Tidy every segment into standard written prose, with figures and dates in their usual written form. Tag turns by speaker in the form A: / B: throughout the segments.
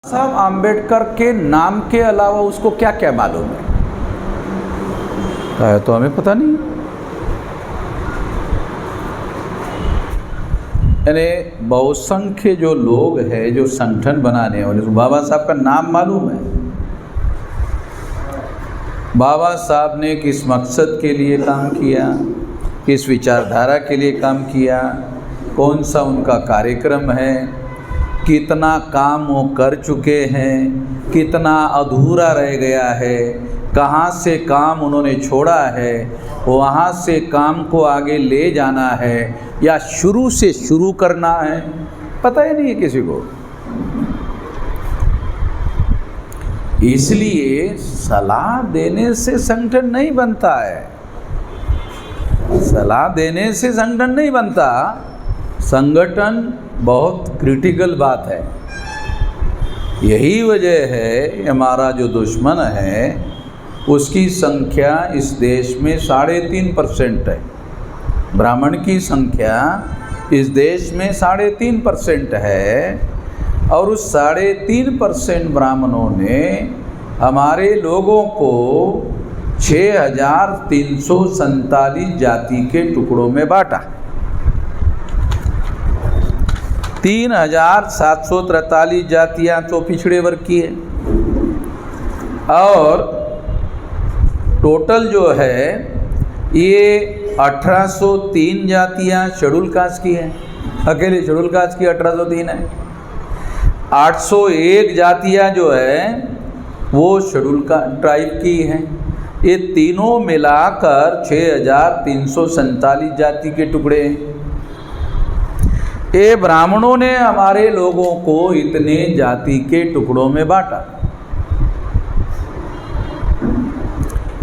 A: साहब आम्बेडकर के नाम के अलावा उसको क्या क्या मालूम है तो हमें पता नहीं। यानी बहुसंख्य जो लोग हैं जो संगठन बनाने वाले, तो बाबा साहब का नाम मालूम है। बाबा साहब ने किस मकसद के लिए काम किया, किस विचारधारा के लिए काम किया, कौन सा उनका कार्यक्रम है, कितना काम वो कर चुके हैं, कितना अधूरा रह गया है, कहाँ से काम उन्होंने छोड़ा है, वहाँ से काम को आगे ले जाना है या शुरू से शुरू करना है, पता ही नहीं है किसी को। इसलिए सलाह देने से संगठन नहीं बनता है, सलाह देने से संगठन नहीं बनता। संगठन बहुत क्रिटिकल बात है। यही वजह है हमारा जो दुश्मन है उसकी संख्या इस देश में 3.5% है। ब्राह्मण की संख्या इस देश में 3.5% है और उस 3.5% ब्राह्मणों ने हमारे लोगों को 6,347 जाति के टुकड़ों में बांटा। 3,743 जातियाँ तो पिछड़े वर्ग की है और टोटल जो है ये 1803 जातियाँ शेड्यूल कास्ट की हैं। अकेले शेड्यूल कास्ट की 1803 है। 801 जातियाँ जो है वो शेड्यूल का ट्राइब की हैं। ये तीनों मिलाकर 6,347 जाति के टुकड़े हैं। ये ब्राह्मणों ने हमारे लोगों को इतने जाति के टुकड़ों में बांटा।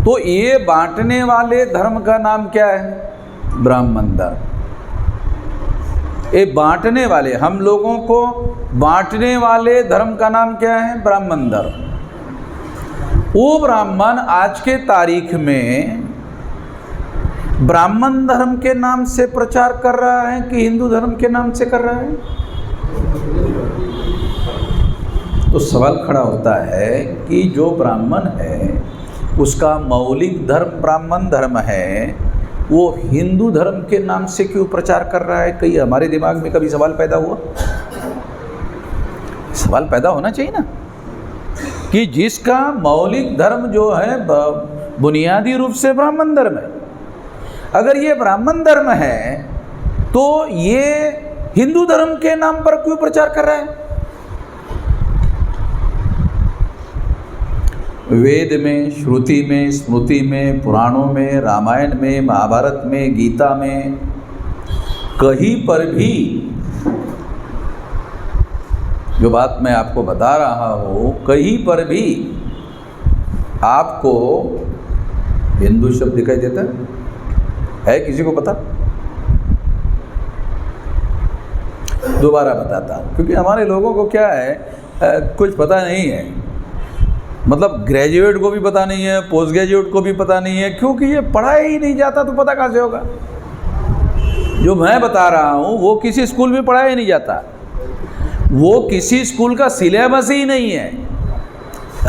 A: तो ये बांटने वाले धर्म का नाम क्या है? ब्राह्मण धर्म। ये बांटने वाले, हम लोगों को बांटने वाले धर्म का नाम क्या है? ब्राह्मण धर्म। वो ब्राह्मण आज के तारीख में ब्राह्मण धर्म के नाम से प्रचार कर रहा है कि हिंदू धर्म के नाम से कर रहा है? तो सवाल खड़ा होता है कि जो ब्राह्मण है उसका मौलिक धर्म ब्राह्मण धर्म है, वो हिंदू धर्म के नाम से क्यों प्रचार कर रहा है? कहीं हमारे दिमाग में कभी सवाल पैदा हुआ? सवाल पैदा होना चाहिए ना कि जिसका मौलिक धर्म जो है बुनियादी रूप से ब्राह्मण धर्म है, अगर ये ब्राह्मण धर्म है तो ये हिंदू धर्म के नाम पर क्यों प्रचार कर रहा है? वेद में, श्रुति में, स्मृति में, पुराणों में, रामायण में, महाभारत में, गीता में, कहीं पर भी जो बात मैं आपको बता रहा हूँ, कहीं पर भी आपको हिंदू शब्द दिखाई देता है? किसी को पता? दोबारा बताता हूँ, क्योंकि हमारे लोगों को क्या है, कुछ पता नहीं है। मतलब ग्रेजुएट को भी पता नहीं है, पोस्ट ग्रेजुएट को भी पता नहीं है, क्योंकि ये पढ़ाया ही नहीं जाता, तो पता कहाँ से होगा? जो मैं बता रहा हूँ वो किसी स्कूल में पढ़ाया ही नहीं जाता, वो किसी स्कूल का सिलेबस ही नहीं है।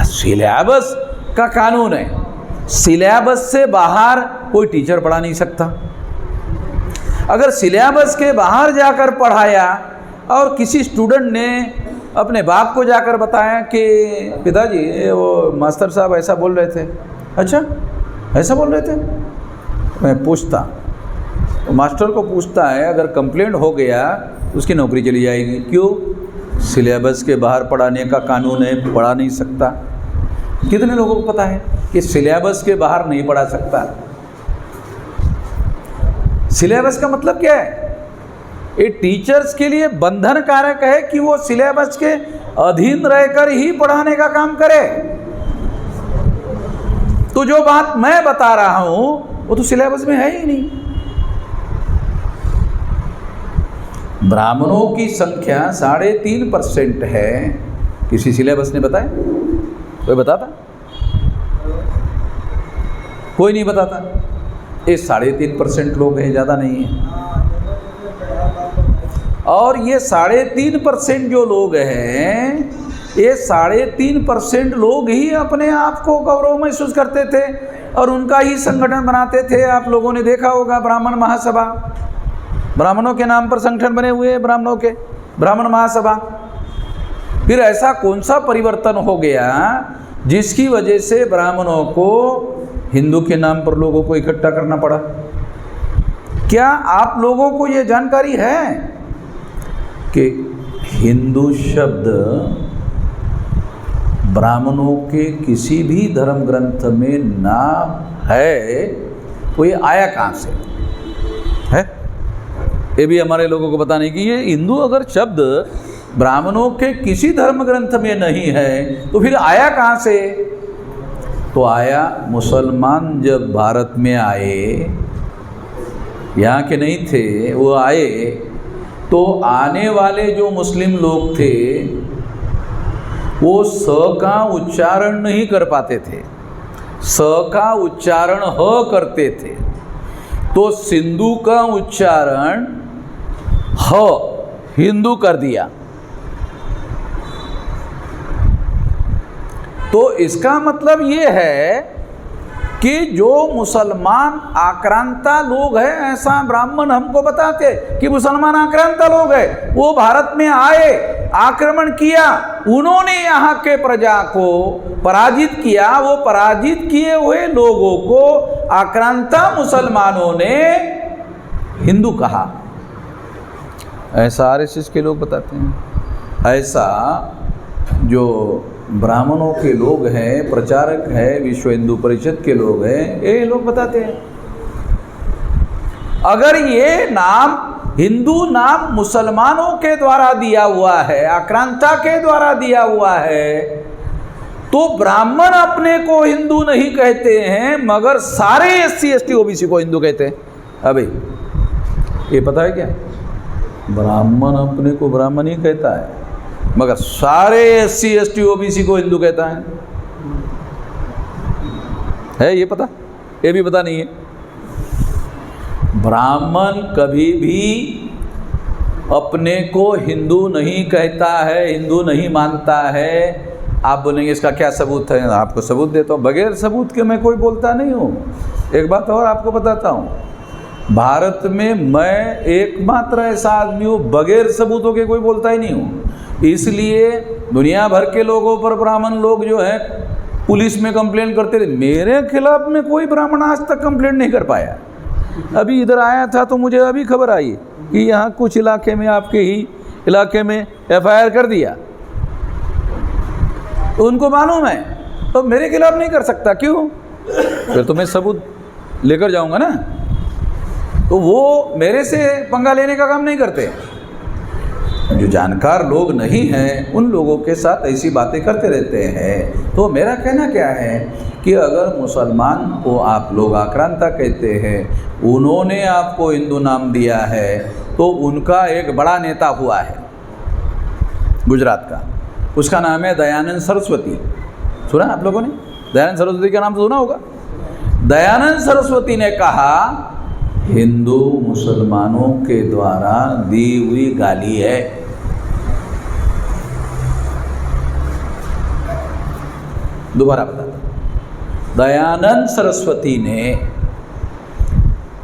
A: सिलेबस का कानून है, सिलेबस से बाहर कोई टीचर पढ़ा नहीं सकता। अगर सिलेबस के बाहर जाकर पढ़ाया और किसी स्टूडेंट ने अपने बाप को जाकर बताया कि पिताजी वो मास्टर साहब ऐसा बोल रहे थे, अच्छा ऐसा बोल रहे थे, मैं पूछता, तो मास्टर को पूछता है, अगर कंप्लेंट हो गया तो उसकी नौकरी चली जाएगी। क्यों? सिलेबस के बाहर पढ़ाने का कानून है, पढ़ा नहीं सकता। कितने लोगों को पता है कि सिलेबस के बाहर नहीं पढ़ा सकता? सिलेबस का मतलब क्या है? ये टीचर्स के लिए बंधन कारक है कि वो सिलेबस के अधीन रहकर ही पढ़ाने का काम करे। तो जो बात मैं बता रहा हूं वो तो सिलेबस में है ही नहीं। ब्राह्मणों की संख्या 3.5% है, किसी सिलेबस ने बताया? कोई बताता? कोई नहीं बताता। ये 3.5% लोग हैं, ज़्यादा नहीं है। और ये 3.5% जो लोग हैं ये 3.5% लोग ही अपने आप को गौरव महसूस करते थे और उनका ही संगठन बनाते थे। आप लोगों ने देखा होगा ब्राह्मण महासभा, ब्राह्मणों के नाम पर संगठन बने हुए हैं ब्राह्मणों के, ब्राह्मण महासभा। फिर ऐसा कौन सा परिवर्तन हो गया जिसकी वजह से ब्राह्मणों को हिंदू के नाम पर लोगों को इकट्ठा करना पड़ा? क्या आप लोगों को ये जानकारी है कि हिंदू शब्द ब्राह्मणों के किसी भी धर्म ग्रंथ में ना है, तो ये आया कहाँ से है? ये भी हमारे लोगों को पता नहीं कि ये हिंदू अगर शब्द ब्राह्मणों के किसी धर्म ग्रंथ में नहीं है तो फिर आया कहाँ से? तो आया, मुसलमान जब भारत में आए, यहाँ के नहीं थे, वो आए तो आने वाले जो मुस्लिम लोग थे वो स का उच्चारण नहीं कर पाते थे, स का उच्चारण ह करते थे। तो सिंधु का उच्चारण ह हिंदू कर दिया। तो इसका मतलब ये है कि जो मुसलमान आक्रांता लोग हैं, ऐसा ब्राह्मण हमको बताते कि मुसलमान आक्रांता लोग हैं, वो भारत में आए, आक्रमण किया, उन्होंने यहाँ के प्रजा को पराजित किया। वो पराजित किए हुए लोगों को आक्रांता मुसलमानों ने हिंदू कहा। ऐसा आरएसएस के लोग बताते हैं, ऐसा जो ब्राह्मणों के लोग हैं, प्रचारक हैं, विश्व हिंदू परिषद के लोग हैं, ये लोग बताते हैं। अगर ये नाम, हिंदू नाम मुसलमानों के द्वारा दिया हुआ है, आक्रांता के द्वारा दिया हुआ है, तो ब्राह्मण अपने को हिंदू नहीं कहते हैं, मगर सारे एससी एसटी ओबीसी को हिंदू कहते हैं। अबे ये पता है क्या? ब्राह्मण अपने को ब्राह्मण ही कहता है, मगर सारे एससी एसटी ओबीसी को हिंदू कहता है ये पता? ये भी पता नहीं है। ब्राह्मण कभी भी अपने को हिंदू नहीं कहता है, हिंदू नहीं मानता है। आप बोलेंगे इसका क्या सबूत है? आपको सबूत देता हूँ। बगैर सबूत के मैं कोई बोलता नहीं हूँ। एक बात और आपको बताता हूँ, भारत में मैं एकमात्र ऐसा आदमी हूँ बगैर सबूतों के कोई बोलता ही नहीं हूँ। इसलिए दुनिया भर के लोगों पर ब्राह्मण लोग जो हैं पुलिस में कंप्लेंट करते रहे, मेरे खिलाफ में कोई ब्राह्मण आज तक कंप्लेंट नहीं कर पाया। अभी इधर आया था तो मुझे अभी खबर आई कि यहाँ कुछ इलाके में, आपके ही इलाके में एफआईआर कर दिया। उनको मालूम है, तो मेरे खिलाफ नहीं कर सकता। क्यों? फिर तो मैं सबूत लेकर जाऊंगा ना। तो वो मेरे से पंगा लेने का काम नहीं करते। जो जानकार लोग नहीं हैं उन लोगों के साथ ऐसी बातें करते रहते हैं। तो मेरा कहना क्या है कि अगर मुसलमान को आप लोग आक्रांता कहते हैं, उन्होंने आपको हिंदू नाम दिया है, तो उनका एक बड़ा नेता हुआ है गुजरात का, उसका नाम है दयानंद सरस्वती। सुना आप लोगों ने? दयानंद सरस्वती का नाम तो सुना होगा। दयानंद सरस्वती ने कहा हिंदू मुसलमानों के द्वारा दी हुई गाली है। दोबारा बताता, दयानंद सरस्वती ने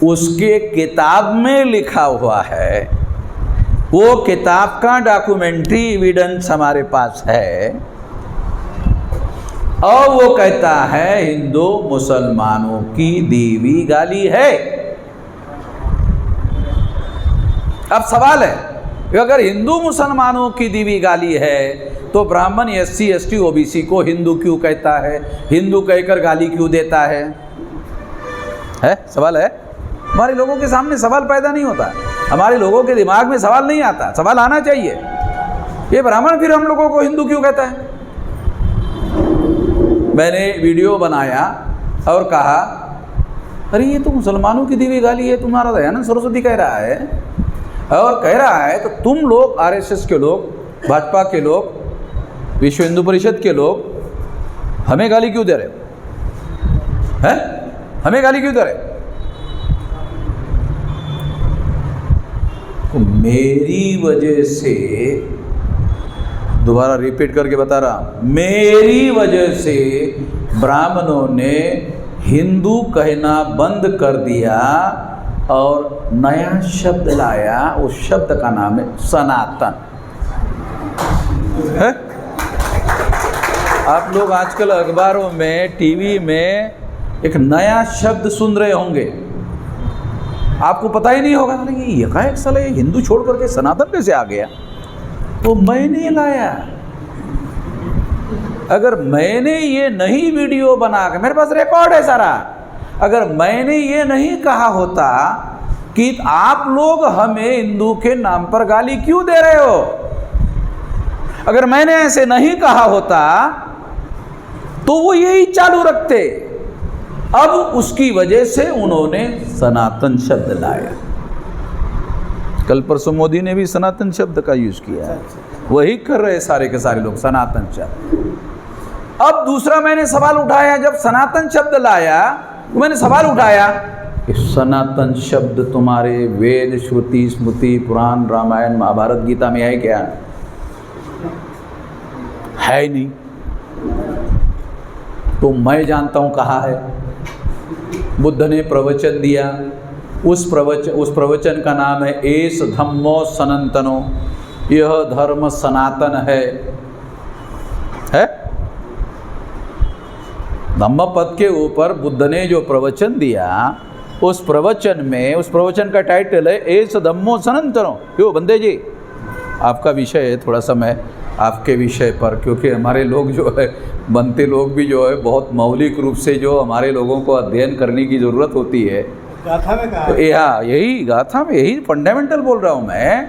A: उसके किताब में लिखा हुआ है, वो किताब का डॉक्यूमेंट्री एविडेंस हमारे पास है, और वो कहता है हिंदू मुसलमानों की दी हुई गाली है। अब सवाल है कि अगर हिंदू मुसलमानों की दी हुई गाली है तो ब्राह्मण एससी एसटी ओबीसी को हिंदू क्यों कहता है? हिंदू कहकर गाली क्यों देता है? सवाल है। हमारे लोगों के सामने सवाल पैदा नहीं होता, हमारे लोगों के दिमाग में सवाल नहीं आता। सवाल आना चाहिए, ये ब्राह्मण फिर हम लोगों को हिंदू क्यों कहता है? मैंने वीडियो बनाया और कहा अरे ये तो मुसलमानों की दी हुई गाली है, तुम्हारा दयानंद सरस्वती कह रहा है, और कह रहा है तो तुम लोग आरएसएस के लोग, भाजपा के लोग, विश्व हिंदू परिषद के लोग हमें गाली क्यों दे रहे हो? हैं? हमें गाली क्यों दे रहे हो? तो मेरी वजह से दोबारा रिपीट करके बता रहा, मेरी वजह से ब्राह्मणों ने हिंदू कहना बंद कर दिया और नया शब्द लाया। उस शब्द का नाम है सनातन। है? आप लोग आजकल अखबारों में, टीवी में एक नया शब्द सुन रहे होंगे, आपको पता ही नहीं होगा कि ये का एक साला हिंदू छोड़ करके सनातन कैसे आ गया। तो मैंने लाया। अगर मैंने ये नहीं वीडियो बना के, मेरे पास रिकॉर्ड है सारा, अगर मैंने ये नहीं कहा होता कि आप लोग हमें हिंदू के नाम पर गाली क्यों दे रहे हो, अगर मैंने ऐसे नहीं कहा होता तो वो यही चालू रखते। अब उसकी वजह से उन्होंने सनातन शब्द लाया। कल परसों मोदी ने भी सनातन शब्द का यूज किया है, वही कर रहे सारे के सारे लोग, सनातन शब्द। अब दूसरा मैंने सवाल उठाया, जब सनातन शब्द लाया तो मैंने सवाल उठाया कि सनातन शब्द तुम्हारे वेद, श्रुति, स्मृति, पुराण, रामायण, महाभारत, गीता में है क्या? है ही नहीं। तो मैं जानता हूं कहाँ है। बुद्ध ने प्रवचन दिया, उस प्रवचन का नाम है एस धम्मो सनातनो, यह धर्म सनातन है? धम्म पद के ऊपर बुद्ध ने जो प्रवचन दिया, उस प्रवचन का टाइटल है एस धम्मो सनातनो। क्यों बंदे जी, आपका विषय है, थोड़ा सा मैं आपके विषय पर, क्योंकि हमारे लोग जो है, बनते लोग भी जो है, बहुत मौलिक रूप से जो हमारे लोगों को अध्ययन करने की ज़रूरत होती है।
B: गाथा में कहा,
A: तो यही गाथा में यही फंडामेंटल बोल रहा हूँ मैं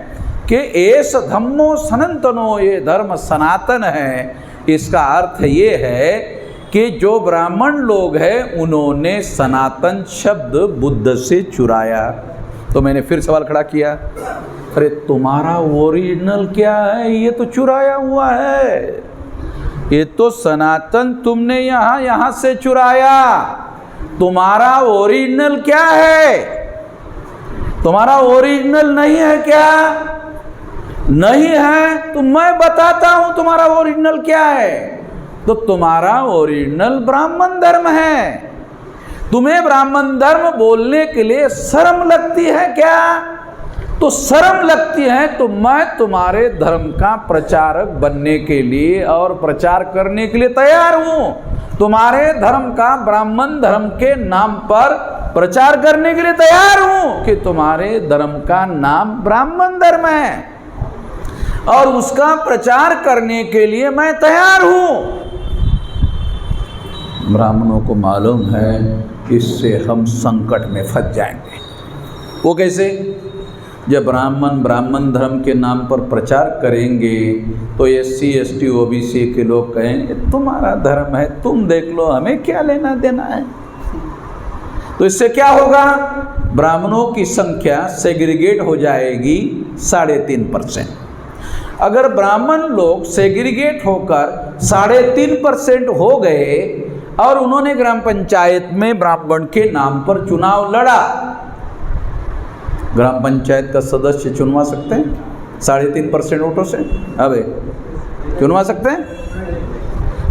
A: कि एस धम्मो सनातनो, ये धर्म सनातन है। इसका अर्थ ये है कि जो ब्राह्मण लोग हैं उन्होंने सनातन शब्द बुद्ध से चुराया। तो मैंने फिर सवाल खड़ा किया, अरे तुम्हारा ओरिजिनल क्या है? ये तो चुराया हुआ है, ये तो सनातन तुमने यहाँ से चुराया। तुम्हारा ओरिजिनल क्या है? तुम्हारा ओरिजिनल नहीं है क्या? नहीं है तो मैं बताता हूं तुम्हारा ओरिजिनल क्या है। तो तुम्हारा ओरिजिनल ब्राह्मण धर्म है। तुम्हें ब्राह्मण धर्म बोलने के लिए शर्म लगती है क्या? तो शर्म लगती है तो मैं तुम्हारे धर्म का प्रचारक बनने के लिए और प्रचार करने के लिए तैयार हूं। तुम्हारे धर्म का, ब्राह्मण धर्म के नाम पर प्रचार करने के लिए तैयार हूं कि तुम्हारे धर्म का नाम ब्राह्मण धर्म है और उसका प्रचार करने के लिए मैं तैयार हूं। ब्राह्मणों को मालूम है इससे हम संकट में फंस जाएंगे। वो कैसे? जब ब्राह्मण धर्म के नाम पर प्रचार करेंगे तो SC ST OBC के लोग कहेंगे तुम्हारा धर्म है, तुम देख लो, हमें क्या लेना देना है। तो इससे क्या होगा? ब्राह्मणों की संख्या सेग्रीगेट हो जाएगी 3.5%। अगर ब्राह्मण लोग सेग्रीगेट होकर 3.5% हो गए और उन्होंने ग्राम पंचायत में ब्राह्मण के नाम पर चुनाव लड़ा, ग्राम पंचायत का सदस्य चुनवा सकते हैं 3.5% वोटों से? अबे चुनवा सकते हैं?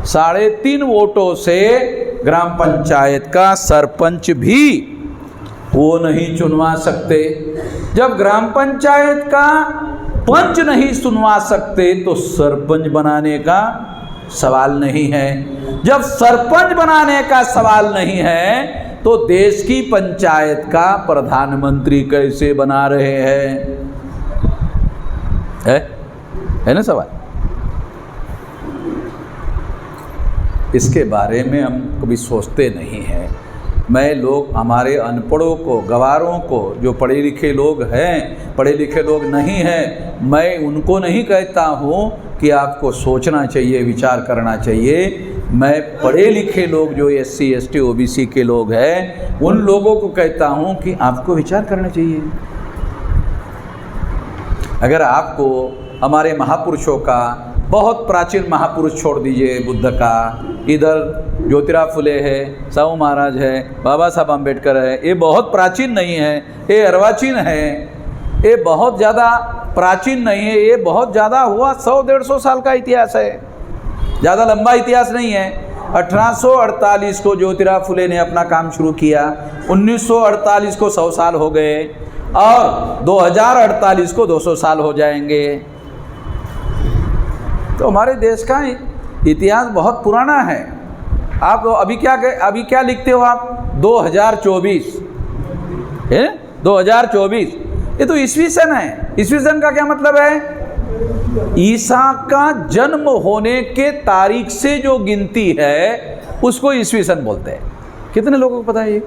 A: 3.5 वोटों से ग्राम पंचायत का सरपंच भी वो नहीं चुनवा सकते। जब ग्राम पंचायत का पंच नहीं चुनवा सकते तो सरपंच बनाने का सवाल नहीं है। जब सरपंच बनाने का सवाल नहीं है तो देश की पंचायत का प्रधानमंत्री कैसे बना रहे हैं? है ना सवाल? इसके बारे में हम कभी सोचते नहीं हैं। मैं लोग, हमारे अनपढ़ों को, गवारों को, जो पढ़े लिखे लोग हैं, पढ़े लिखे लोग नहीं हैं, मैं उनको नहीं कहता हूँ कि आपको सोचना चाहिए, विचार करना चाहिए। मैं पढ़े लिखे लोग जो SC ST OBC के लोग हैं उन लोगों को कहता हूँ कि आपको विचार करना चाहिए। अगर आपको हमारे महापुरुषों का, बहुत प्राचीन महापुरुष छोड़ दीजिए, बुद्ध का, इधर ज्योतिराव फुले है, साहू महाराज है, बाबा साहब अम्बेडकर है, ये बहुत प्राचीन नहीं है, ये अर्वाचीन है, ये बहुत ज़्यादा प्राचीन नहीं है, ये बहुत ज़्यादा हुआ 100-150 साल का इतिहास है, ज़्यादा लंबा इतिहास नहीं है। 1848 को ज्योतिराव फुले ने अपना काम शुरू किया, 1948 को 100 साल हो गए और 2048 को 200 साल हो जाएंगे। तो हमारे देश का इतिहास बहुत पुराना है। आप अभी क्या लिखते हो आप? 2024 है, 2024, ये तो ईस्वी सन है। ईस्वी सन का क्या मतलब है? ईसा का जन्म होने के तारीख से जो गिनती है उसको ईस्वी सन बोलते हैं। कितने लोगों को पता है ये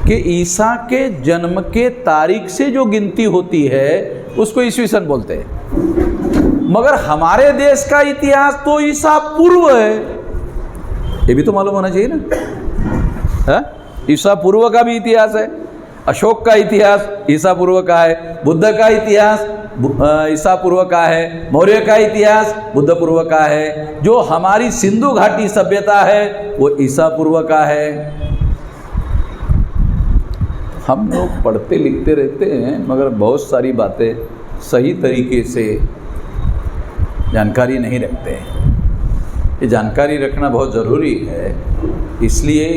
A: कि ईसा के जन्म के तारीख से जो गिनती होती है उसको ईस्वी सन बोलते हैं। मगर हमारे देश का इतिहास तो ईसा पूर्व है, ये भी तो मालूम होना चाहिए ना। ईसा पूर्व का भी इतिहास है, अशोक का इतिहास ईसा पूर्व का है, बुद्ध का इतिहास ईसा पूर्व का है, मौर्य का इतिहास बुद्ध पूर्व का है, जो हमारी सिंधु घाटी सभ्यता है वो ईसा पूर्व का है। हम लोग पढ़ते लिखते रहते हैं मगर बहुत सारी बातें सही तरीके से जानकारी नहीं रखते हैं। ये जानकारी रखना बहुत ज़रूरी है, इसलिए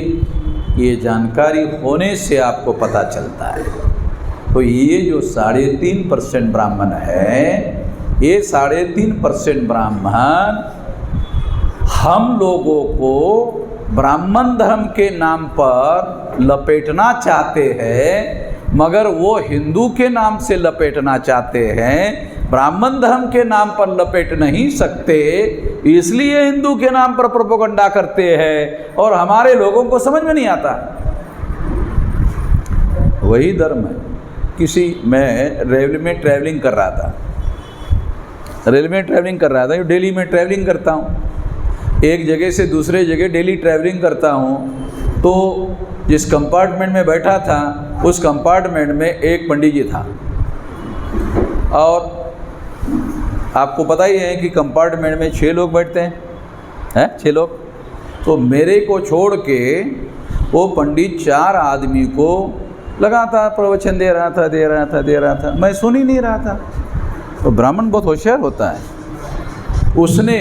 A: ये जानकारी होने से आपको पता चलता है। तो ये जो 3.5% ब्राह्मण है, ये 3.5% ब्राह्मण हम लोगों को ब्राह्मण धर्म के नाम पर लपेटना चाहते हैं, मगर वो हिंदू के नाम से लपेटना चाहते हैं, ब्राह्मण धर्म के नाम पर लपेट नहीं सकते, इसलिए हिंदू के नाम पर प्रोपेगेंडा करते हैं और हमारे लोगों को समझ में नहीं आता। वही धर्म है। मैं रेलवे में ट्रैवलिंग कर रहा था, दिल्ली में ट्रैवलिंग करता हूँ, एक जगह से दूसरे जगह डेली ट्रैवलिंग करता हूँ। तो जिस कंपार्टमेंट में बैठा था उस कंपार्टमेंट में एक पंडित जी था, और आपको पता ही है कि कंपार्टमेंट में 6 लोग बैठते हैं 6 लोग। तो मेरे को छोड़ के वो पंडित 4 आदमी को लगातार प्रवचन दे रहा था, मैं सुन ही नहीं रहा था। तो ब्राह्मण बहुत होशियार होता है, उसने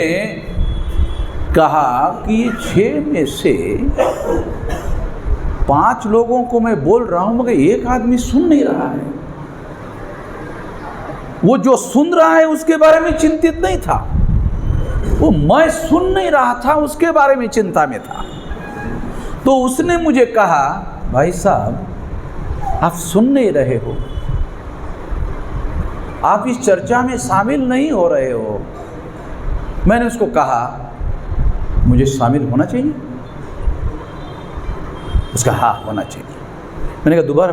A: कहा कि 6 में से 5 लोगों को मैं बोल रहा हूँ मगर एक आदमी सुन नहीं रहा है। वो जो सुन रहा है उसके बारे में चिंतित नहीं था, वो मैं सुन नहीं रहा था उसके बारे में चिंता में था। तो उसने मुझे कहा, भाई साहब आप सुन नहीं रहे हो, आप इस चर्चा में शामिल नहीं हो रहे हो। मैंने उसको कहा मुझे शामिल होना चाहिए? उसका हाँ होना चाहिए। मैंने कहा दोबारा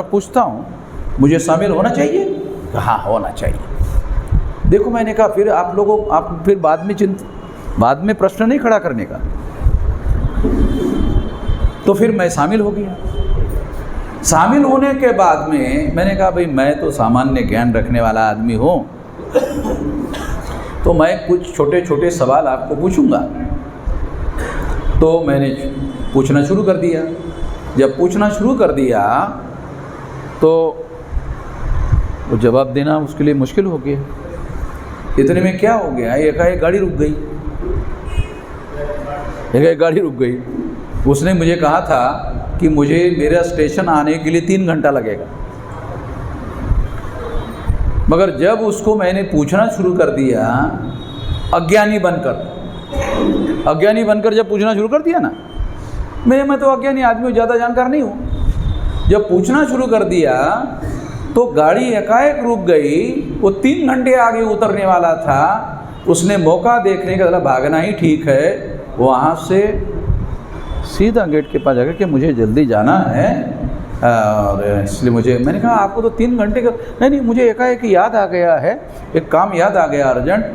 A: पूछता हूँ मुझे शामिल होना चाहिए? हाँ होना चाहिए। देखो मैंने कहा फिर आप फिर बाद में प्रश्न नहीं खड़ा करने का। तो फिर मैं शामिल हो गया। शामिल होने के बाद में मैंने कहा भाई मैं तो सामान्य ज्ञान रखने वाला आदमी हूँ, तो मैं कुछ छोटे छोटे सवाल आपको पूछूंगा। तो मैंने पूछना शुरू कर दिया। जब पूछना शुरू कर दिया तो वो जवाब देना उसके लिए मुश्किल हो गया। इतने में क्या हो गया, एकाएक गाड़ी रुक गई। उसने मुझे कहा था कि मुझे मेरा स्टेशन आने के लिए 3 घंटा लगेगा, मगर जब उसको मैंने पूछना शुरू कर दिया अज्ञानी बनकर जब पूछना शुरू कर दिया ना, मैं तो अज्ञानी आदमी हूँ, ज़्यादा जानकार नहीं हूँ। जब पूछना शुरू कर दिया तो गाड़ी एकाएक रुक गई। वो 3 घंटे आगे उतरने वाला था। उसने मौका देखने का, भागना ही ठीक है, वहाँ से सीधा गेट के पास जाकर कि मुझे जल्दी जाना है और इसलिए मैंने कहा आपको तो 3 घंटे का नहीं, मुझे एकाएक याद आ गया है, एक काम याद आ गया अर्जेंट,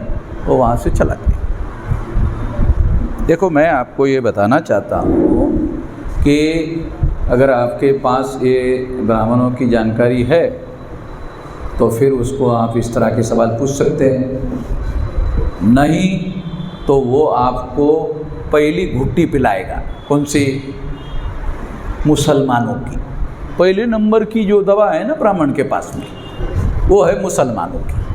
A: वो वहाँ से चला गया। देखो मैं आपको ये बताना चाहता हूँ कि अगर आपके पास ये ब्राह्मणों की जानकारी है तो फिर उसको आप इस तरह के सवाल पूछ सकते हैं, नहीं तो वो आपको पहली घुट्टी पिलाएगा। कौन सी? मुसलमानों की। पहले नंबर की जो दवा है ना ब्राह्मण के पास में, वो है मुसलमानों की।